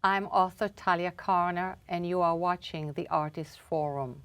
I'm author Talia Carner, and you are watching The Artist Forum.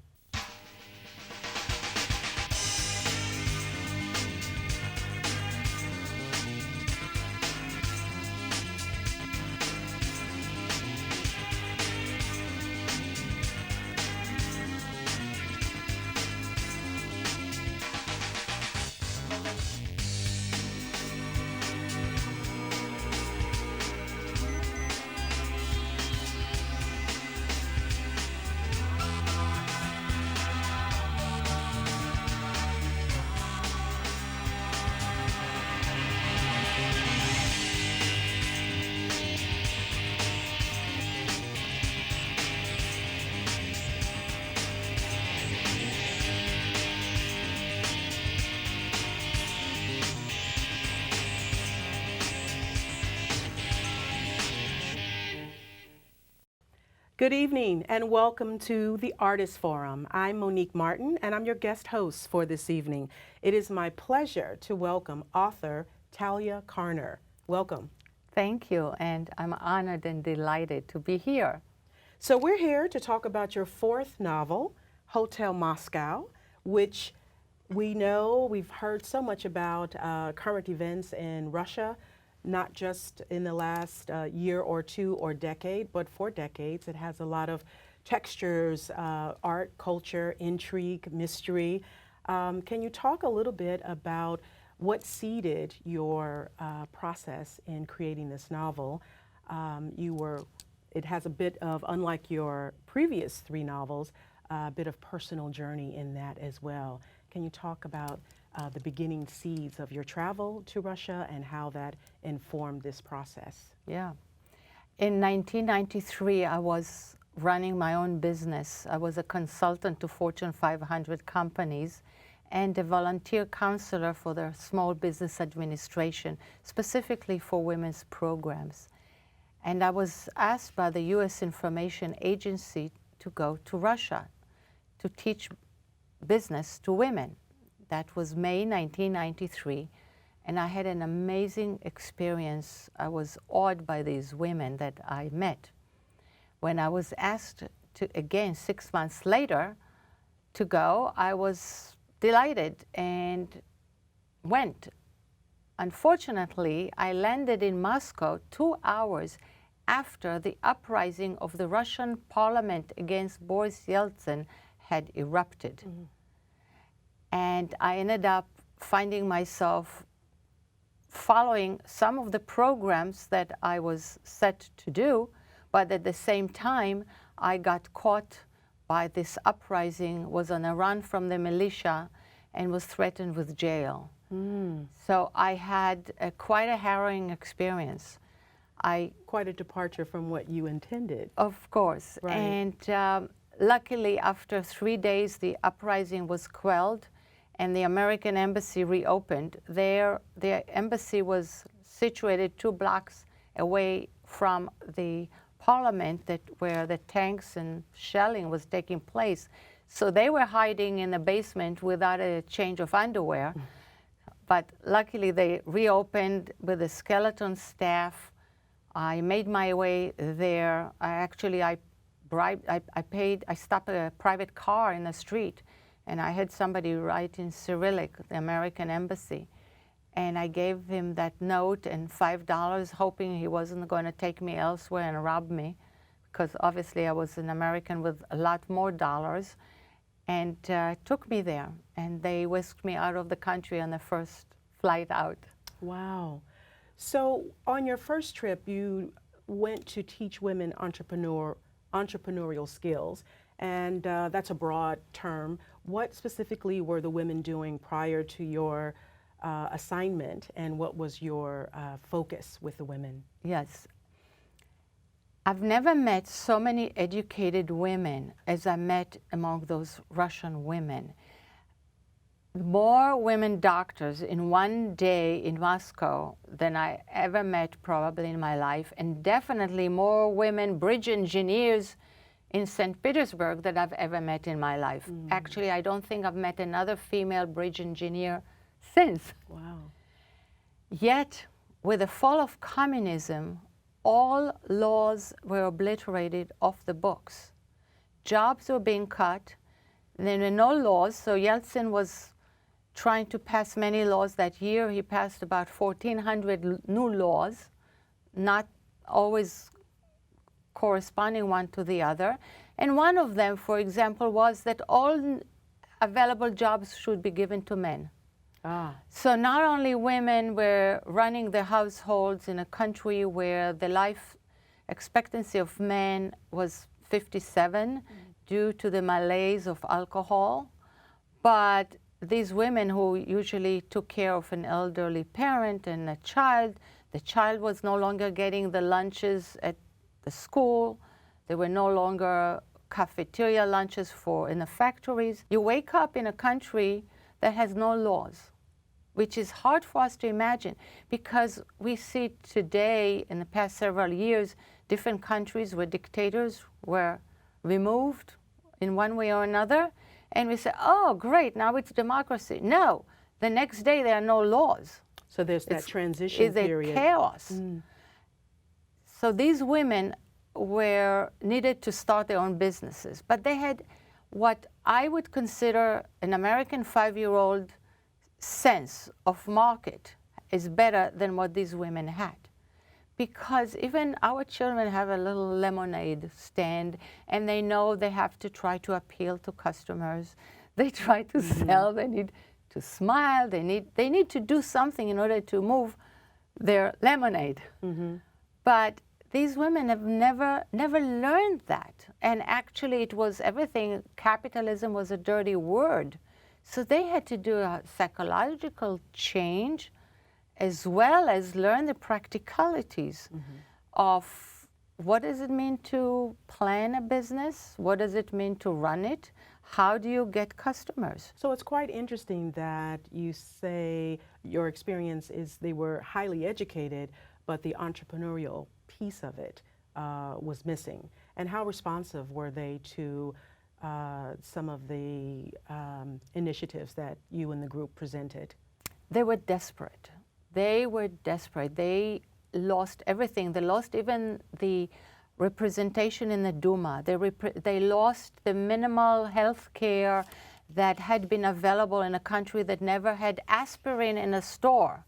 Good evening and welcome to the Artist Forum. I'm Monique Martin and I'm your guest host for this evening. It is my pleasure to welcome author Talia Carner. Welcome. Thank you, and I'm honored and delighted to be here. So we're here to talk about your fourth novel, Hotel Moscow, which we know we've heard so much about current events in Russia, not just in the last year or two or decade, but for decades. It has a lot of textures, art, culture, intrigue, mystery. Can you talk a little bit about what seeded your process in creating this novel? It has a bit of, unlike your previous three novels, a bit of personal journey in that as well. Can you talk about the beginning seeds of your travel to Russia and how that informed this process? Yeah. In 1993, I was running my own business. I was a consultant to Fortune 500 companies and a volunteer counselor for their small business administration, specifically for women's programs. And I was asked by the U.S. Information Agency to go to Russia to teach business to women. That was May 1993, and I had an amazing experience. I was awed by these women that I met. When I was asked to, again, 6 months later, to go, I was delighted and went. Unfortunately, I landed in Moscow 2 hours after the uprising of the Russian parliament against Boris Yeltsin had erupted. Mm-hmm. And I ended up finding myself following some of the programs that I was set to do, but at the same time, I got caught by this uprising, was on a run from the militia, and was threatened with jail. Mm. So I had quite a harrowing experience. Quite a departure from what you intended. Of course. Right. And luckily, after 3 days, the uprising was quelled, and the American embassy reopened. Their embassy was situated 2 blocks away from the parliament where the tanks and shelling was taking place. So they were hiding in the basement without a change of underwear. Mm. But luckily they reopened with a skeleton staff. I made my way there. I stopped a private car in the street, and I had somebody write in Cyrillic, the American embassy. And I gave him that note and $5, hoping he wasn't going to take me elsewhere and rob me, because obviously I was an American with a lot more dollars, and took me there. And they whisked me out of the country on the first flight out. Wow. So on your first trip, you went to teach women entrepreneurial skills, and that's a broad term. What specifically were the women doing prior to your assignment, and what was your focus with the women? Yes. I've never met so many educated women as I met among those Russian women. More women doctors in one day in Moscow than I ever met probably in my life, and definitely more women bridge engineers in St. Petersburg that I've ever met in my life. Mm. Actually, I don't think I've met another female bridge engineer since. Wow. Yet, with the fall of communism, all laws were obliterated off the books. Jobs were being cut. There were no laws, so Yeltsin was trying to pass many laws that year. He passed about 1,400 new laws, not always corresponding one to the other. And one of them, for example, was that all available jobs should be given to men. So not only women were running their households in a country where the life expectancy of men was 57 due to the malaise of alcohol, but these women who usually took care of an elderly parent and a child, the child was no longer getting the lunches at the school. There were no longer cafeteria lunches in the factories. You wake up in a country that has no laws, which is hard for us to imagine, because we see today, in the past several years, different countries where dictators were removed in one way or another, and we say, oh, great, now it's democracy. No, the next day there are no laws. So there's that transition period. It's a chaos. So these women needed to start their own businesses, but they had what I would consider an American 5-year-old sense of market is better than what these women had. Because even our children have a little lemonade stand, and they know they have to try to appeal to customers. They try to sell, they need to smile, they need to do something in order to move their lemonade. But these women have never learned that. And actually it was everything, capitalism was a dirty word. So they had to do a psychological change as well as learn the practicalities of what does it mean to plan a business? What does it mean to run it? How do you get customers? So it's quite interesting that you say your experience is they were highly educated, but the entrepreneurial piece of it was missing. And how responsive were they to some of the initiatives that you and the group presented? They were desperate. They were desperate. They lost everything. They lost even the representation in the Duma. They lost the minimal health care that had been available in a country that never had aspirin in a store.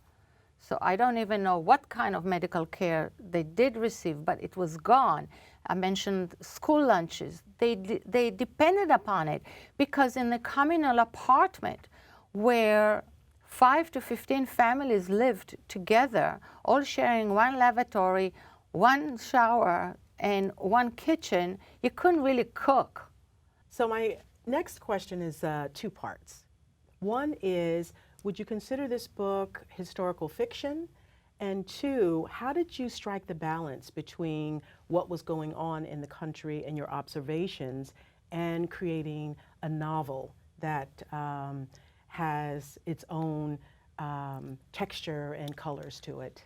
So I don't even know what kind of medical care they did receive, but it was gone. I mentioned school lunches. They depended upon it, because in the communal apartment where 5 to 15 families lived together, all sharing one lavatory, one shower, and one kitchen, you couldn't really cook. So my next question is 2 parts. One is, would you consider this book historical fiction? And 2, how did you strike the balance between what was going on in the country and your observations and creating a novel that has its own texture and colors to it?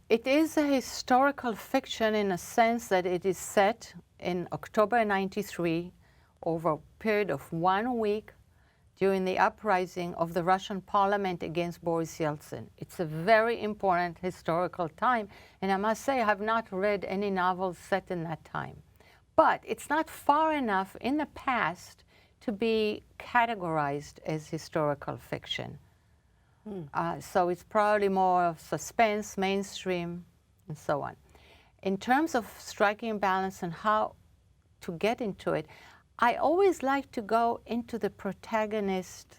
It is a historical fiction in a sense that it is set in October '93 over a period of 1 week during the uprising of the Russian parliament against Boris Yeltsin. It's a very important historical time, and I must say I have not read any novels set in that time. But it's not far enough in the past to be categorized as historical fiction. So it's probably more of suspense, mainstream, and so on. In terms of striking a balance and how to get into it, I always like to go into the protagonist's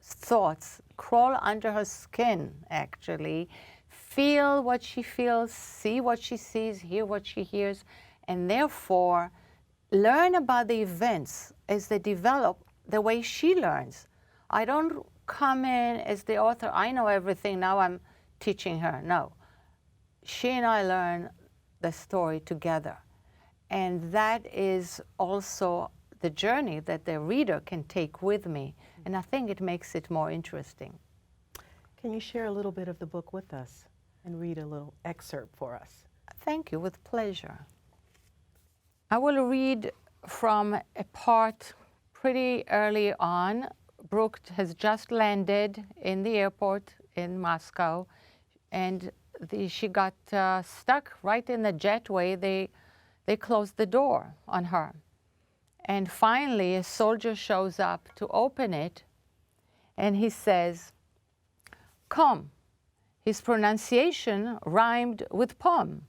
thoughts, crawl under her skin, actually, feel what she feels, see what she sees, hear what she hears, and therefore learn about the events as they develop the way she learns. I don't come in as the author, I know everything, now I'm teaching her. No. She and I learn the story together. And that is also the journey that the reader can take with me. And I think it makes it more interesting. Can you share a little bit of the book with us and read a little excerpt for us? Thank you, with pleasure. I will read from a part pretty early on. Brooke has just landed in the airport in Moscow, and she got stuck right in the jetway. They closed the door on her. And finally, a soldier shows up to open it, and he says, "Come." His pronunciation rhymed with "pom."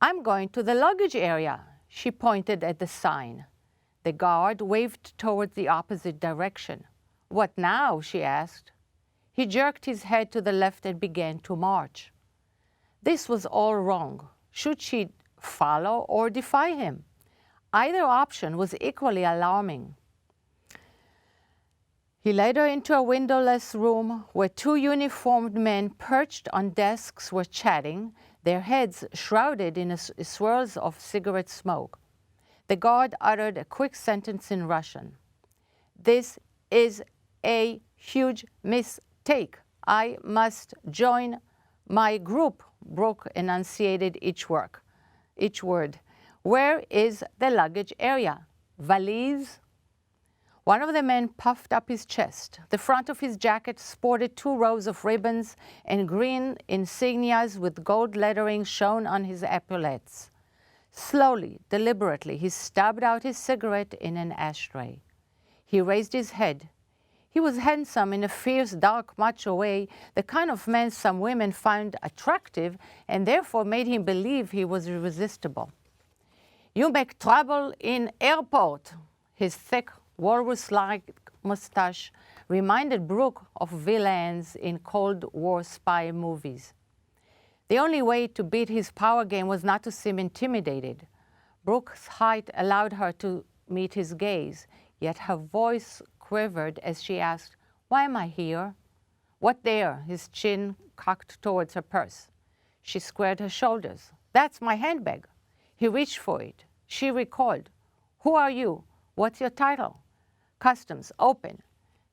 "I'm going to the luggage area." She pointed at the sign. The guard waved toward the opposite direction. "What now?" she asked. He jerked his head to the left and began to march. This was all wrong. Should she follow or defy him? Either option was equally alarming. He led her into a windowless room where two uniformed men perched on desks were chatting, their heads shrouded in swirls of cigarette smoke. The guard uttered a quick sentence in Russian. "This is a huge mistake. I must join my group," Brooke enunciated each word. "Where is the luggage area? Valise?" One of the men puffed up his chest. The front of his jacket sported 2 rows of ribbons and green insignias with gold lettering shown on his epaulets. Slowly, deliberately, he stubbed out his cigarette in an ashtray. He raised his head. He was handsome in a fierce, dark, macho way, the kind of man some women found attractive and therefore made him believe he was irresistible. "You make trouble in airport." His thick, walrus-like mustache reminded Brooke of villains in Cold War spy movies. The only way to beat his power game was not to seem intimidated. Brooke's height allowed her to meet his gaze, yet her voice quivered as she asked, "Why am I here?" "What there?" His chin cocked towards her purse. She squared her shoulders. "That's my handbag." He reached for it. She recoiled. "Who are you? What's your title?" "Customs, open."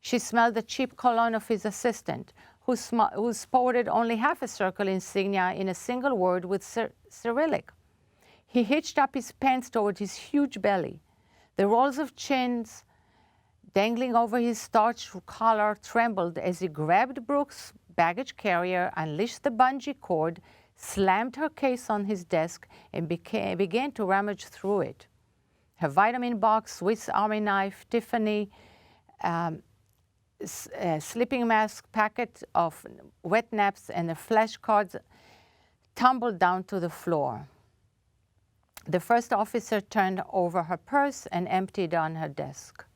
She smelled the cheap cologne of his assistant, who sported only half a circle insignia in a single word with Cyrillic. He hitched up his pants toward his huge belly. The rolls of chins dangling over his starched collar trembled as he grabbed Brooke's baggage carrier, unleashed the bungee cord, slammed her case on his desk, and began to rummage through it. Her vitamin box, Swiss Army knife, Tiffany, sleeping mask, packet of wet naps, and the flashcards tumbled down to the floor. The first officer turned over her purse and emptied on her desk.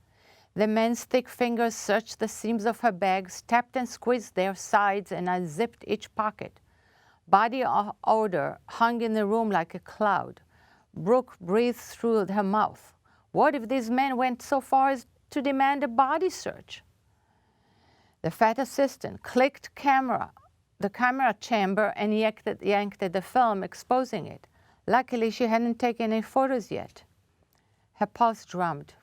The men's thick fingers searched the seams of her bags, tapped and squeezed their sides, and unzipped each pocket. Body odor hung in the room like a cloud. Brooke breathed through her mouth. What if these men went so far as to demand a body search? The fat assistant clicked the camera chamber and yanked at the film, exposing it. Luckily, she hadn't taken any photos yet. Her pulse drummed.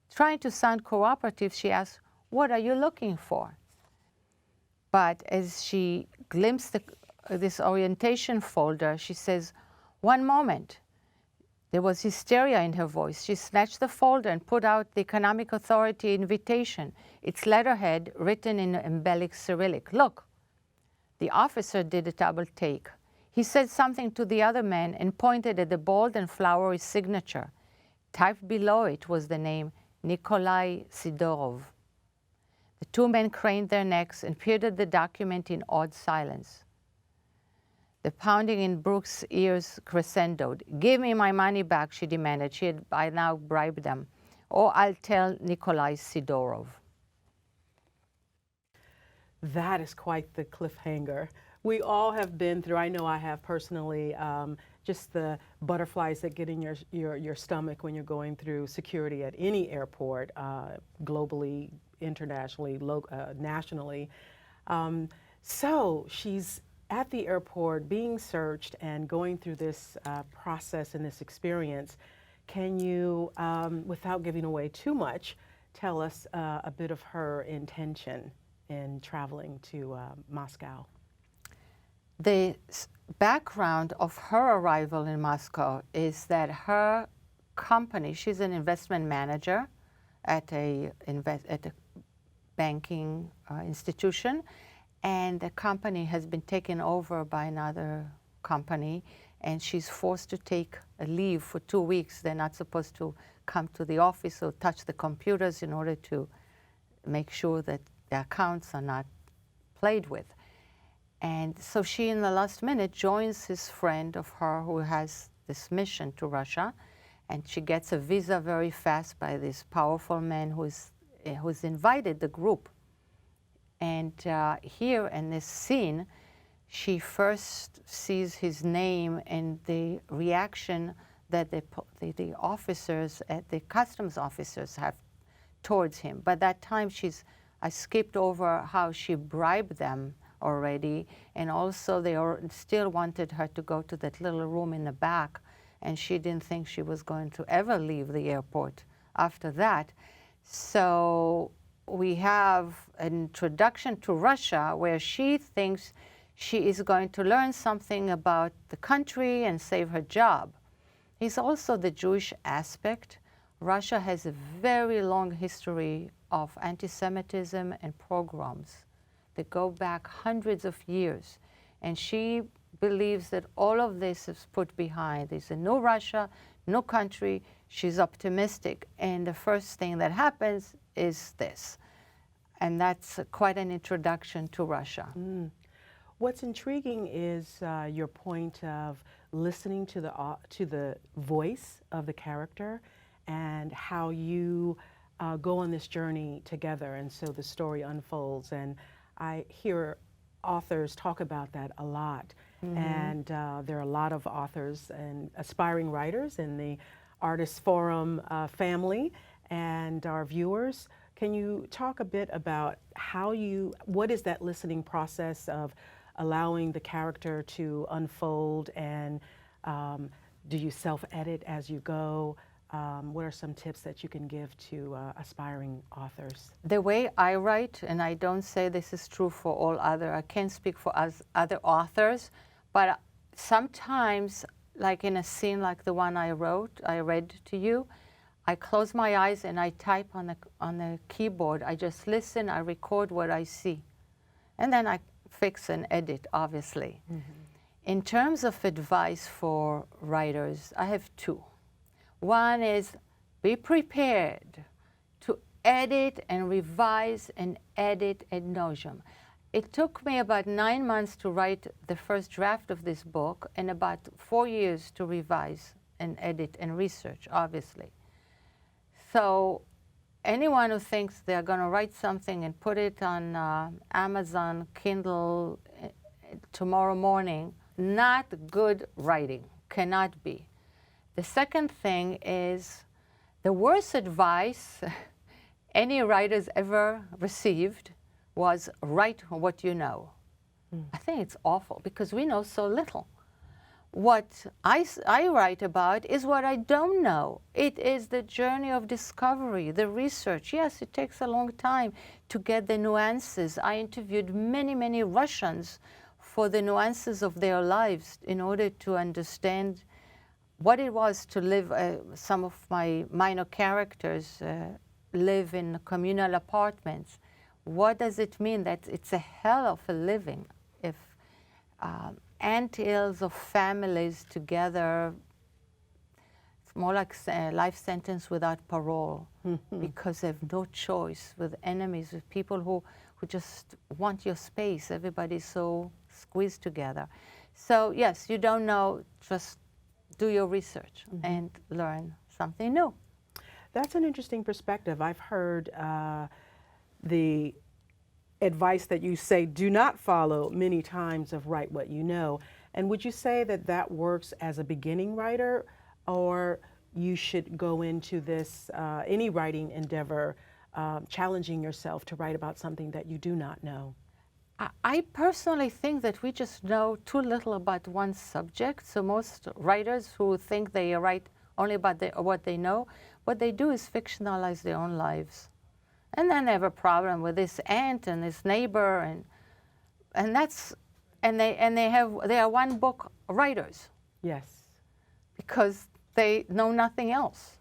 Trying to sound cooperative, she asked, "What are you looking for?" But as she glimpsed this orientation folder, she says, "One moment." There was hysteria in her voice. She snatched the folder and put out the Economic Authority invitation, its letterhead written in embellished Cyrillic. "Look." The officer did a double take. He said something to the other man and pointed at the bold and flowery signature. Typed below it was the name Nikolai Sidorov. The 2 men craned their necks and peered at the document in awed silence. The pounding in Brooke's ears crescendoed. "Give me my money back," she demanded. She had by now bribed them. "Or I'll tell Nikolai Sidorov." That is quite the cliffhanger. We all have been through, I know I have personally, just the butterflies that get in your stomach when you're going through security at any airport, globally, internationally, nationally. So she's at the airport being searched and going through this process and this experience. Can you, without giving away too much, tell us a bit of her intention in traveling to Moscow? The background of her arrival in Moscow is that her company, she's an investment manager at a banking institution, and the company has been taken over by another company, and she's forced to take a leave for 2 weeks. They're not supposed to come to the office or touch the computers in order to make sure that the accounts are not played with. And so she, in the last minute, joins this friend of her who has this mission to Russia, and she gets a visa very fast by this powerful man who's invited the group. And here in this scene, she first sees his name and the reaction that the officers, the customs officers have towards him. By that time, I skipped over how she bribed them already, and also they still wanted her to go to that little room in the back, and she didn't think she was going to ever leave the airport after that. So we have an introduction to Russia where she thinks she is going to learn something about the country and save her job. It's also the Jewish aspect. Russia has a very long history of anti-Semitism and pogroms that go back hundreds of years. And she believes that all of this is put behind. There's a new Russia, new country. She's optimistic. And the first thing that happens is this. And that's quite an introduction to Russia. Mm. What's intriguing is your point of listening to the voice of the character and how you go on this journey together, and so the story unfolds. And I hear authors talk about that a lot. Mm-hmm. And there are a lot of authors and aspiring writers in the Artists Forum family and our viewers. Can you talk a bit about what is that listening process of allowing the character to unfold, and do you self-edit as you go? What are some tips that you can give to aspiring authors? The way I write, and I don't say this is true for all I can't speak for other authors, but sometimes, like in a scene like the one I read to you, I close my eyes and I type on the keyboard. I just listen, I record what I see. And then I fix and edit, obviously. Mm-hmm. In terms of advice for writers, I have two. One is be prepared to edit and revise and edit ad nauseum. It took me about 9 months to write the first draft of this book and about 4 years to revise and edit and research, obviously. So anyone who thinks they're going to write something and put it on Amazon Kindle tomorrow morning, not good writing, cannot be. The second thing is the worst advice any writers ever received was write what you know. Mm. I think it's awful because we know so little. What I write about is what I don't know. It is the journey of discovery, the research. Yes, it takes a long time to get the nuances. I interviewed many, many Russians for the nuances of their lives in order to understand what it was to live. Some of my minor characters live in communal apartments. What does it mean that it's a hell of a living if ant-hills of families together? It's more like a life sentence without parole. Mm-hmm. Because they have no choice, with enemies, with people who just want your space. Everybody's so squeezed together. So yes, you don't know, just do your research. Mm-hmm. And learn something new. That's an interesting perspective. I've heard the advice that you say do not follow many times of write what you know. And would you say that that works as a beginning writer, or you should go into this, any writing endeavor, challenging yourself to write about something that you do not know? I personally think that we just know too little about one subject. So most writers who think they write only about what they know, what they do is fictionalize their own lives. And then they have a problem with this aunt and this neighbor, and they are one book writers. Yes. Because they know nothing else.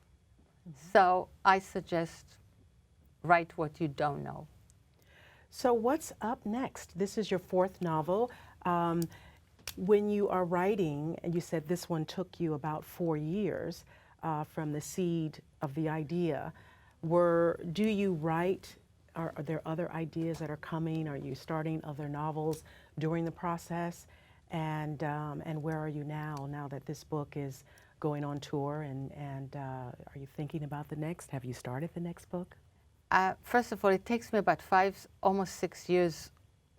Mm-hmm. So I suggest write what you don't know. So what's up next? This is your fourth novel. When you are writing, and you said this one took you about 4 years from the seed of the idea, do you write, are there other ideas that are coming? Are you starting other novels during the process? And where are you now that this book is going on tour, and are you thinking about the next? Have you started the next book? First of all, it takes me about 5, almost 6 years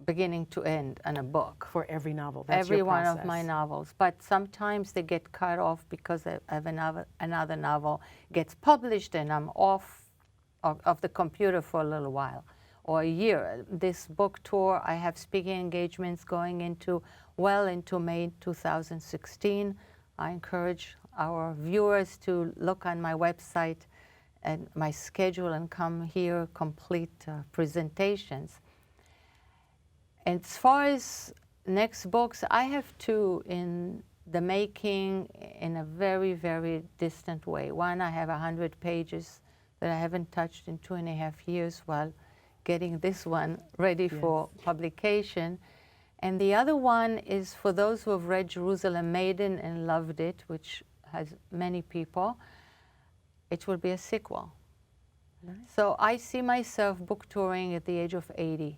beginning to end on a book. For every novel, that's every your one process. of my novels. But sometimes they get cut off because another novel gets published and I'm off of the computer for a little while, or a year. This book tour, I have speaking engagements going into May 2016. I encourage our viewers to look on my website and my schedule and come hear complete presentations. And as far as next books, I have 2 in the making in a very, very distant way. One, I have 100 pages that I haven't touched in 2.5 years while getting this one ready for publication. And the other one is for those who have read Jerusalem Maiden and loved it, which has many people. It will be a sequel. Nice. So I see myself book touring at the age of 80.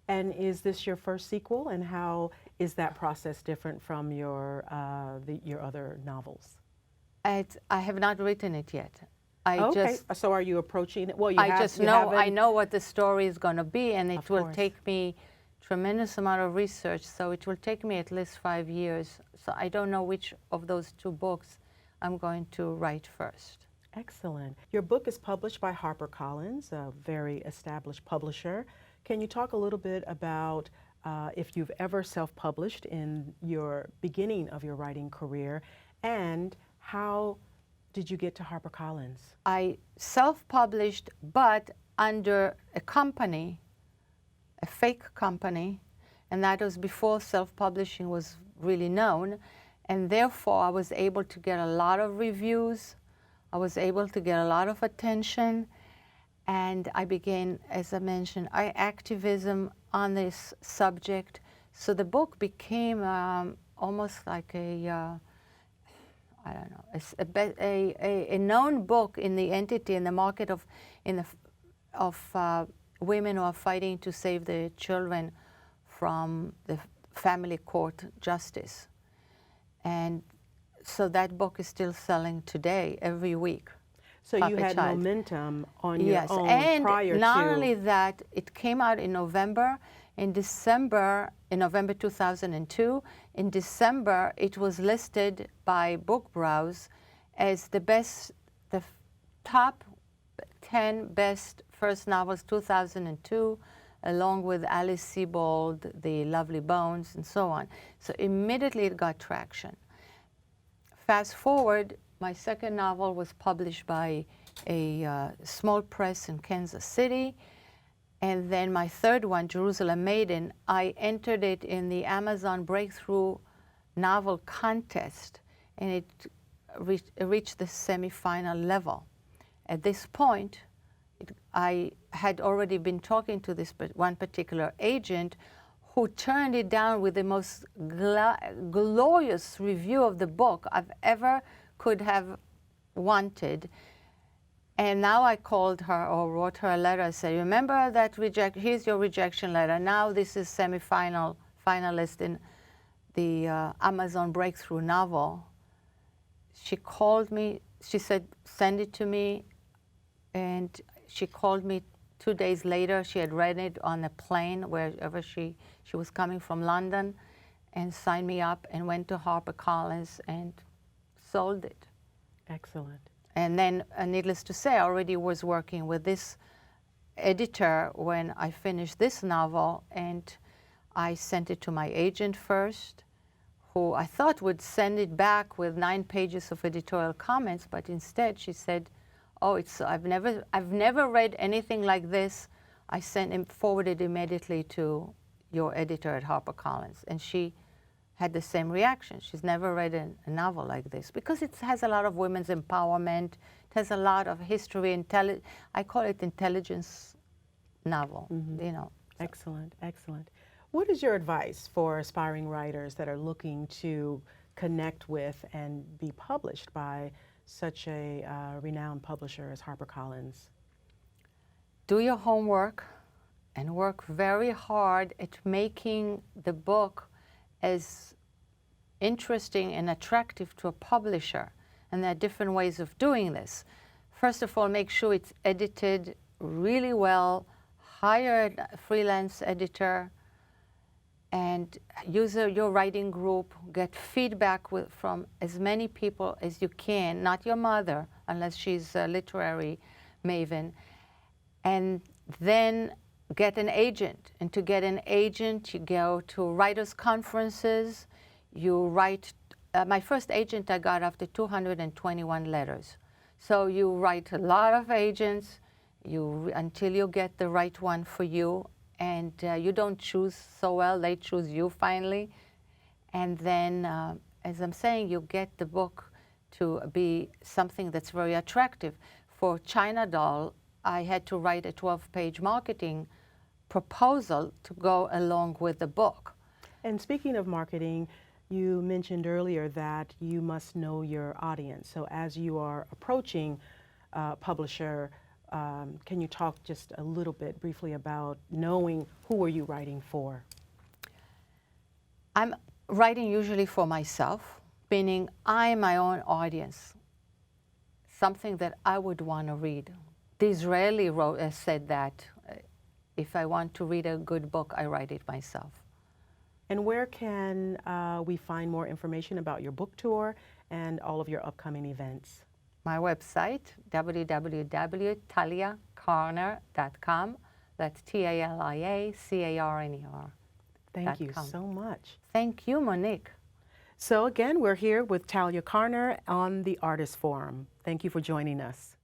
And is this your first sequel? And how is that process different from your other novels? I have not written it yet. So are you approaching it? Well, I know what the story is going to be, and it will take me tremendous amount of research. So it will take me at least 5 years. So I don't know which of those 2 books I'm going to write first. Excellent. Your book is published by HarperCollins, a very established publisher. Can you talk a little bit about if you've ever self-published in your beginning of your writing career, and how did you get to HarperCollins? I self-published, but under a company, a fake company, and that was before self-publishing was really known, and therefore I was able to get a lot of reviews, I was able to get a lot of attention, and I began, as I mentioned, activism on this subject. So the book became almost like a known book in the entity, in the market of women who are fighting to save their children from the family court justice. And so that book is still selling today, every week. So you had momentum on your own and prior to... not only that, it came out in November. In November 2002, in December, it was listed by Book Browse as the top 10 best first novels 2002, along with Alice Sebold, The Lovely Bones, and so on. So immediately it got traction. Fast forward, my second novel was published by a small press in Kansas City. And then my third one, Jerusalem Maiden, I entered it in the Amazon Breakthrough Novel Contest, and it reached the semifinal level. At this point, I had already been talking to this one particular agent who turned it down with the most glorious review of the book I've ever could have wanted. And now I called her or wrote her a letter. I said, remember that here's your rejection letter. Now this is finalist in the Amazon Breakthrough Novel. She called me. She said, send it to me. And she called me 2 days later. She had read it on a plane wherever she was coming from London, and signed me up and went to HarperCollins and sold it. Excellent. And then, needless to say, I already was working with this editor when I finished this novel, and I sent it to my agent first, who I thought would send it back with 9 pages of editorial comments, but instead she said, "Oh, I've never read anything like this." I forwarded immediately to your editor at HarperCollins, and she had the same reaction. She's never read a novel like this, because it has a lot of women's empowerment. It has a lot of history, I call it intelligence novel, you know. Excellent, excellent. What is your advice for aspiring writers that are looking to connect with and be published by such a renowned publisher as HarperCollins? Do your homework and work very hard at making the book as interesting and attractive to a publisher. And there are different ways of doing this. First of all, make sure it's edited really well, hire a freelance editor, and use your writing group, get feedback from as many people as you can, not your mother, unless she's a literary maven, and then get an agent. And to get an agent, you go to writers' conferences, you write. My first agent I got after 221 letters. So you write a lot of agents until you get the right one for you, and you don't choose so well, they choose you finally. And then, as I'm saying, you get the book to be something that's very attractive. For China Doll, I had to write a 12-page marketing proposal to go along with the book. And speaking of marketing, you mentioned earlier that you must know your audience. So as you are approaching a publisher, can you talk just a little bit briefly about knowing who are you writing for? I'm writing usually for myself, meaning I'm my own audience, something that I would want to read. The Israeli said that if I want to read a good book, I write it myself. And where can we find more information about your book tour and all of your upcoming events? My website, www.taliacarner.com. That's TaliaCarner. Thank you so much. Thank you, Monique. So again, we're here with Talia Carner on the Artist Forum. Thank you for joining us.